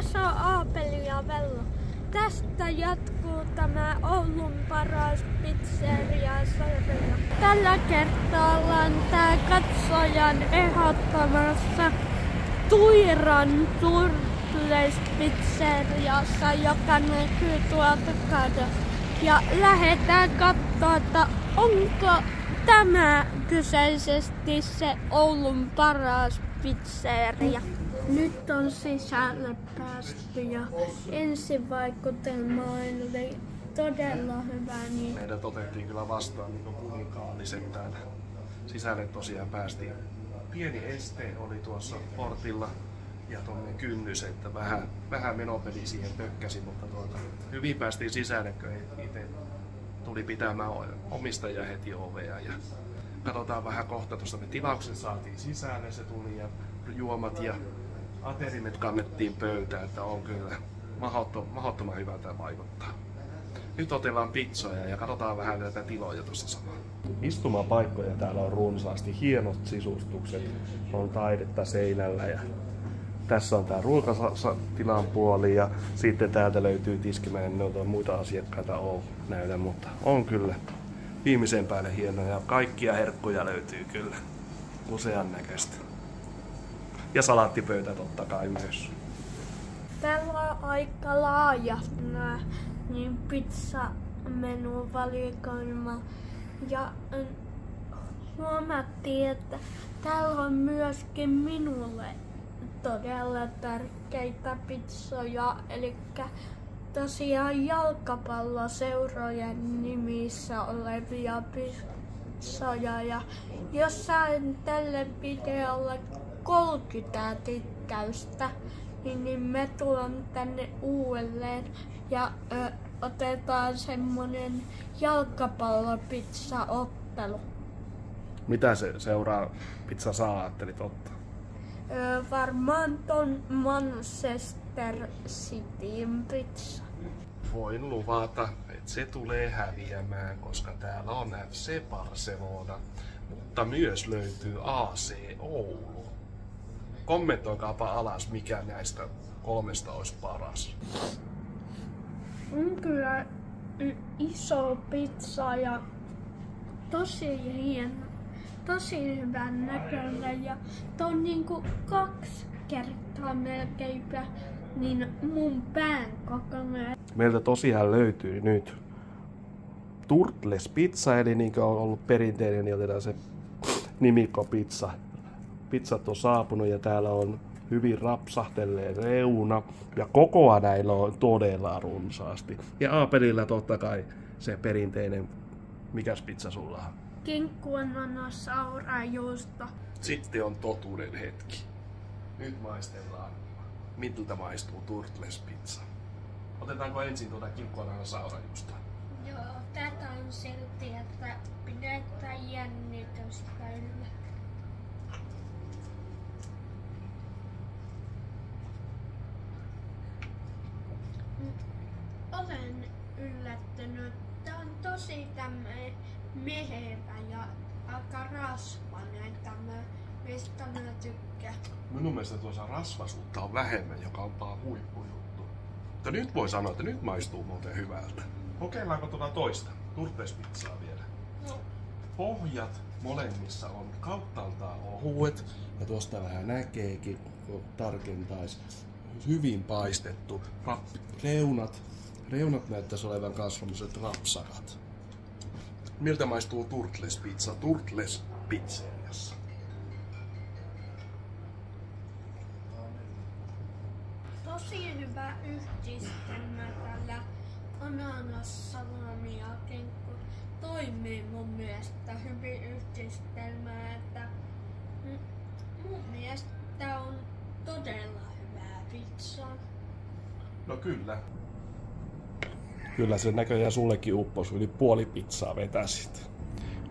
Tässä on Aapeli ja Vello. Tästä jatkuu tämä Oulun paras pizzeria-sarja. Tällä kertaa ollaan tää katsojan ehdottamassa Tuiran Turtles-pizzeriassa, joka näkyy tuolta kadon. Ja lähdetään katsoa, että onko tämä kyseisesti se Oulun paras pizzeria. Nyt on sisälle päästy ja ensivaikutelma oli todella hyvä. Niin meidät otettiin kyllä vastaan niin kuin kuninkaallisen täällä. Sisälle tosiaan päästiin. Pieni este oli tuossa portilla ja tuommoinen kynnys, että vähän menopeli siihen pökkäsi, mutta hyvin päästiin sisälle, kun itse tuli pitämään omistajaa heti ovea. Ja katsotaan vähän kohta, tuosta me tilauksen saatiin sisälle, se tuli ja juomat ja aterimet kannettiin pöytään, että on kyllä mahdottoman hyvältä vaikuttaa. Nyt otellaan pizzoja ja katsotaan vähän tätä tiloja tuossa samalla. Istumapaikkoja täällä on runsaasti, hienot sisustukset, on taidetta seinällä ja tässä on tää ruokatilan puoli ja sitten täältä löytyy tiskimään, noita muita asiakkaita näytä, mutta on kyllä viimeisen päälle hienoja ja kaikkia herkkuja löytyy kyllä usean näköistä. Ja salaattipöytä totta kai myös. Täällä on aika laaja niin pizza-menun valikoima. Ja huomattiin, että täällä on myöskin minulle todella tärkeitä pizzoja. Eli tosiaan jalkapalloseurojen nimissä olevia pizzoja. Ja jos sain tälle videolle 30 tykkäystä, niin me tullaan tänne uudelleen ja otetaan semmonen jalkapallopizza-ottelu. Mitä se seuraa pizza saa, ajattelit ottaa? Varmaan ton Manchester Cityn pizza. Voin luvata, että se tulee häviämään, koska täällä on FC Barcelona, mutta myös löytyy AC Oulu. Kommentoikaapa alas, mikä näistä kolmesta olisi paras. On kyllä iso pizza ja tosi hieno, tosi hyvän näköinen ja tuo on niinku 2 kertaa melkeinpä niin mun pään kokoinen. Meiltä tosiaan löytyy nyt Turtles pizza, eli niin kuin on ollut perinteinen, niin otetaan se nimikkopizza. Pizzat on saapunut ja täällä on hyvin rapsahtelleen reuna ja kokoa näillä on todella runsaasti. Ja Aapelilla totta kai se perinteinen, mikäs pizza sulla on? Kinkku, ananas, aurajuusto. Sitten on totuuden hetki. Nyt maistellaan, miltä maistuu Turtles pizza. Otetaanko ensin tuota kinkku, ananas, aurajuustoa? Joo, tätä on silti, että pidetään jännitystä yllä. Olen yllättynyt. Tää on tosi tämmönen mehevä ja aika rasvainen mistä mä tykkään. Minun mielestä tuossa rasvasuutta on vähemmän, joka on vaan huippujuttu. Mutta nyt voi sanoa, että nyt maistuu muuten hyvältä. Kokeillaanko tuota toista Turtles-pizzaa vielä? No. Pohjat molemmissa on kauttaaltaan ohuet ja tuosta vähän näkeekin, kun tarkentaisi. Hyvin paistettu. Reunat näyttäisi olevan kasvamiset rapsakat. Miltä maistuu Turtles pizza Turtles pizzeriassa? Tosi hyvä yhdistelmä tällä ananas, salami ja kinkku. Toimii mun mielestä hyvin yhdistelmä, että mun mielestä on todella hyvää pizzaa. No kyllä. Kyllä se näköjään sullekin uppos, yli puoli pizzaa vetäsit.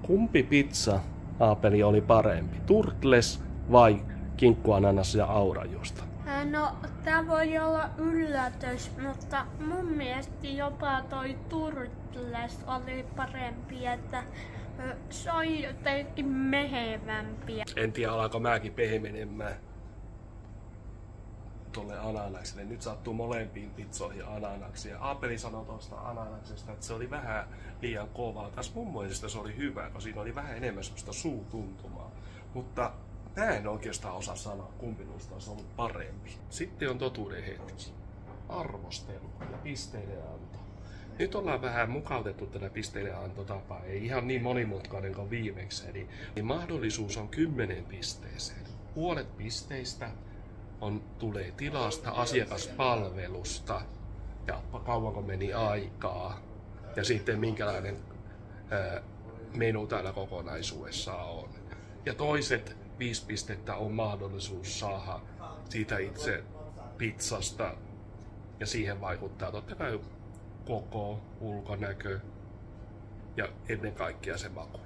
Kumpi pizza, Aapeli, oli parempi? Turtles vai kinkku, ananas ja aurajuusto? No, tää voi olla yllätys, mutta mun mielestä jopa toi Turtles oli parempi, että se on jotenkin mehevämpi. En tiedä, alanko mäkin pehmenemään. tolle ananakselle. Nyt sattuu molempiin pizzoihin ananaksia. Aapeli sanoi tuosta ananaksesta, että se oli vähän liian kovaa. Taas mun mielestä se oli hyvä, kun siinä oli vähän enemmän semmoista suutuntumaa. Mutta mä en oikeastaan osaa sanoa, kumpi noista olisi ollut parempi. Sitten on totuuden hetki. Arvostelu ja pisteiden anto. Nyt ollaan vähän mukautettu tätä pisteiden antotapaa. Ei ihan niin monimutkainen kuin viimeksi. Eli mahdollisuus on 10 pisteeseen. Puolet pisteistä tulee tilasta, asiakaspalvelusta ja kauanko meni aikaa. Ja sitten minkälainen menu täällä kokonaisuudessaan on. Ja toiset 5 pistettä on mahdollisuus saada siitä itse pizzasta. Ja siihen vaikuttaa totta kai koko, ulkonäkö ja ennen kaikkea se maku.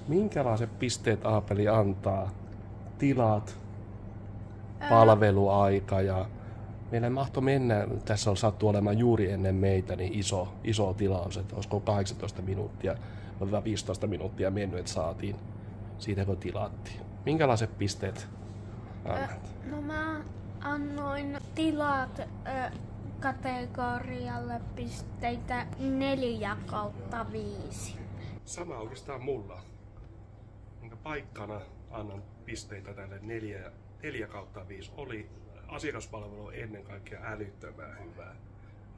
Minkälaiset pisteet Aapeli antaa? Tilat, palveluaika ja meillä mahtoi mennä, tässä on sattu olemaan juuri ennen meitä niin iso tilaus, että olisiko 18 minuuttia vai 15 minuuttia mennyt, että saatiin siitä kun tilattiin. Minkälaiset pisteet annat? No mä annoin tilat kategorialle pisteitä 4/5. Sama oikeastaan mulla. Minkä paikkana annan pisteitä tälle 4/5. Oli asiakaspalvelu ennen kaikkea älyttömän hyvää.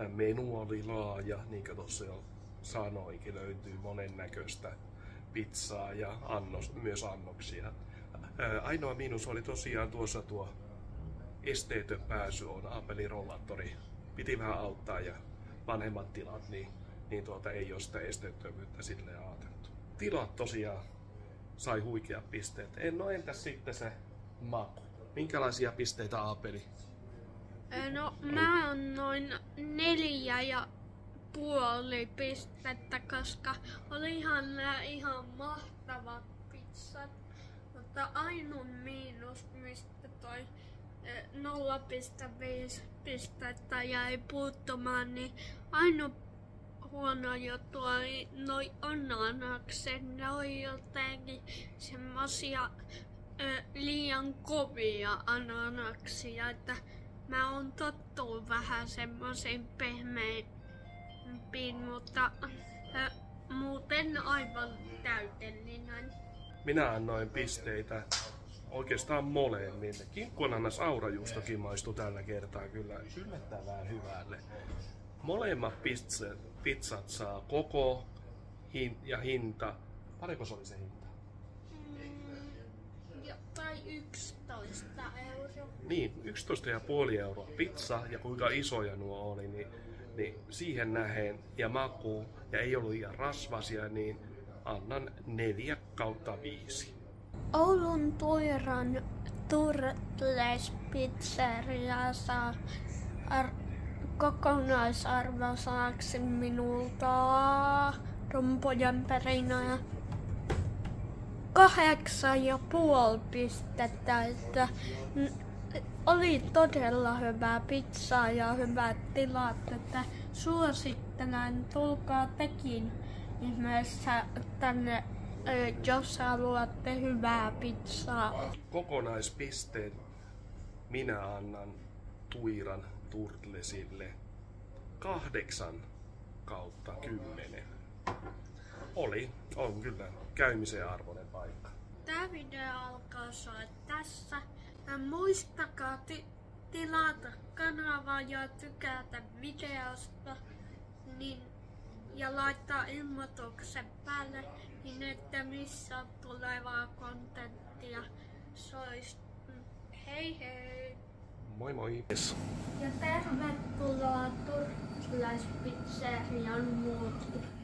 Menu oli laaja, niin kuin tuossa jo sanoinkin, löytyy monennäköistä pizzaa ja myös annoksia. Ainoa miinus oli tosiaan tuossa tuo esteetön pääsy on Aapelin rollaattori. Piti vähän auttaa ja vanhemmat tilat, niin ei ole sitä esteettömyyttä silleen ajateltu. Tilat tosiaan sai huikeat pisteet. Entäs sitten se maku? Minkälaisia pisteitä Aapeli? No mä annoin 4,5 pistettä, koska olihan nämä ihan mahtavat pizzat. Mutta ainoa miinus, mistä toi 0,5 pistettä jäi puuttumaan, niin ainoa huono juttu oli noi ananakset. Ne oli jotenkin semmosia liian kovia ananaksia, että mä oon tottunut vähän semmoisiin pehmeämpiin, mutta muuten aivan täydellinen. Minä annoin pisteitä oikeastaan molemmille. Kinkkuananas aurajuustokin maistui tällä kertaa kyllä yllättävän hyvälle. Molemmat pizzat saa koko ja hinta. Paljonko se oli se hinta? Tai 11 euroa. Niin, 11,5 euroa pizza ja kuinka isoja nuo oli, niin siihen nähen ja maku ja ei ollut liian rasvasia, niin annan 4/5. Oulun Tuiran Turtles Pizzeria saa kokonaisarvosanaksi minulta rompojen perinä 8,5 pistettä, että oli todella hyvää pizzaa ja hyvät tilat, että suosittelen, tulkaa tekin ihmeessä tänne, jos haluatte hyvää pizzaa. Kokonaispisteet minä annan Tuiran Turtlesille 8/10. On kyllä käymisen arvoinen paikka. Tää video alkaa tässä. Ja muistakaa tilata kanavaa ja tykätä videosta ja laittaa ilmoituksen päälle, niin että missä tulevaa kontenttia sois. Hei hei! Moi moi! Ja tervetuloa Turtles Pizzerian muutkin.